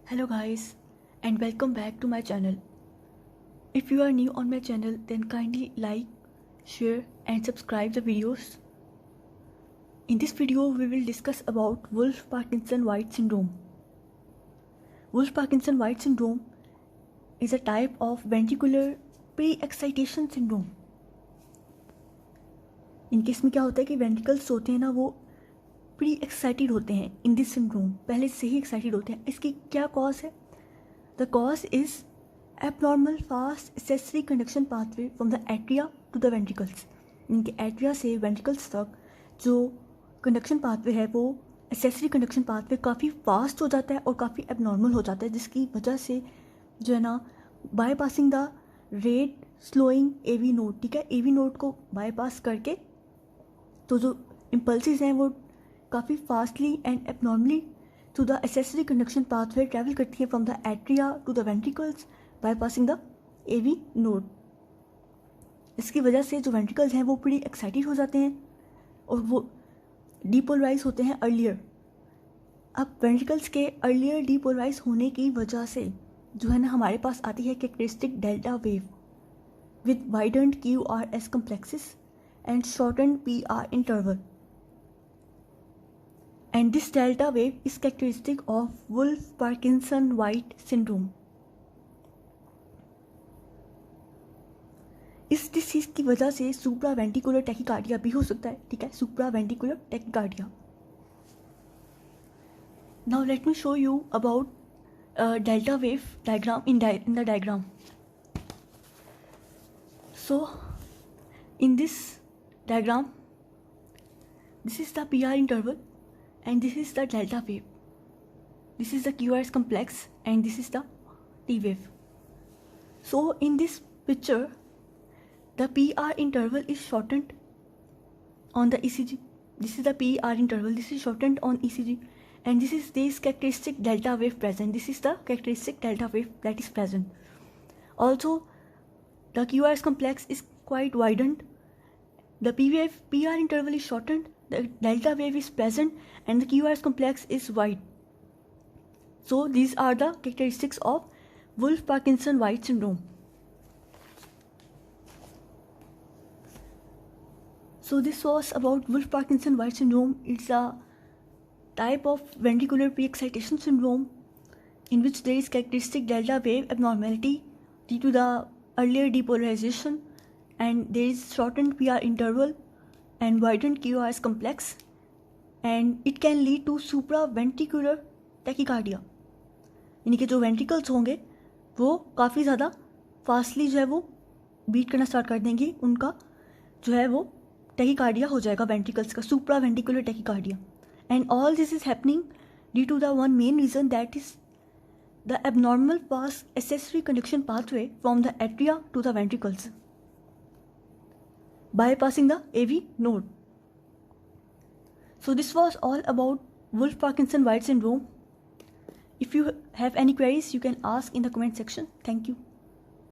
Hello guys, and welcome back to my channel. If you are new on my channel, then kindly like, share and subscribe the videos. In this video we will discuss about Wolff-Parkinson-White syndrome. Wolff-Parkinson-White syndrome is a type of ventricular pre-excitation syndrome. इनके इसमें क्या होता है कि ventricles होते हैं ना, वो प्री एक्साइटेड होते हैं इन दिस सिंड्रोम, पहले से ही एक्साइटेड होते हैं. इसकी क्या कॉज है? The cause is abnormal fast accessory conduction pathway from the atria to the ventricles. इनके एट्रिया से वेंट्रिकल्स तक जो कंडक्शन पाथवे है वो एक्सेसरी कंडक्शन पाथवे काफ़ी फास्ट हो जाता है और काफ़ी एबनॉर्मल हो जाता है, जिसकी वजह से जो है ना bypassing the rate slowing AV node, ठीक है, एवी नोड को बाईपास करके तो जो इम्पल्सिस हैं वो काफ़ी fastly and abnormally through the accessory conduction pathway travel करती है from the atria to the ventricles bypassing the AV node. इसकी वजह से जो वेंट्रिकल्स हैं वो प्री एक्साइटेड हो जाते हैं और वो डीपोलराइज होते हैं अर्लियर. अब वेंट्रिकल्स के अर्लियर डीपोलराइज होने की वजह से जो है ना हमारे पास आती है characteristic delta wave with widened QRS complexes and shortened PR interval. And this delta wave is characteristic of Wolff-Parkinson-White syndrome. इस डिसीज की वजह से सुप्रावेंट्रिकुलर टैकीकार्डिया भी हो सकता है, ठीक है, supraventricular tachycardia. Now let me show you about delta wave diagram in the diagram. So in this diagram, this is the PR interval and this is the delta wave. This is the QRS complex and this is the T wave. So in this picture, the PR interval is shortened on the ECG. This is the PR interval. This is shortened on ECG, and this is this characteristic delta wave present. This is the characteristic delta wave that is present. Also, the QRS complex is quite widened. The PR interval is shortened, the delta wave is present, and the QRS complex is wide. So these are the characteristics of Wolff-Parkinson-White syndrome. So this was about Wolff-Parkinson-White syndrome. It's a type of ventricular pre-excitation syndrome in which there is characteristic delta wave abnormality due to the earlier depolarization, and there is shortened PR interval and widened QRS complex, and it can lead to supraventricular tachycardia. यानी कि जो ventricles होंगे वो काफ़ी ज़्यादा fastly जो है वो बीट करना स्टार्ट कर देंगे, उनका जो है वो टैकीकार्डिया हो जाएगा वेंट्रिकल्स का, supraventricular tachycardia. And all this is happening due to the one main reason, that is the abnormal fast accessory conduction pathway from the atria to the ventricles bypassing the AV node. So this was all about Wolff-Parkinson-White syndrome. If you have any queries, you can ask in the comment section. Thank you.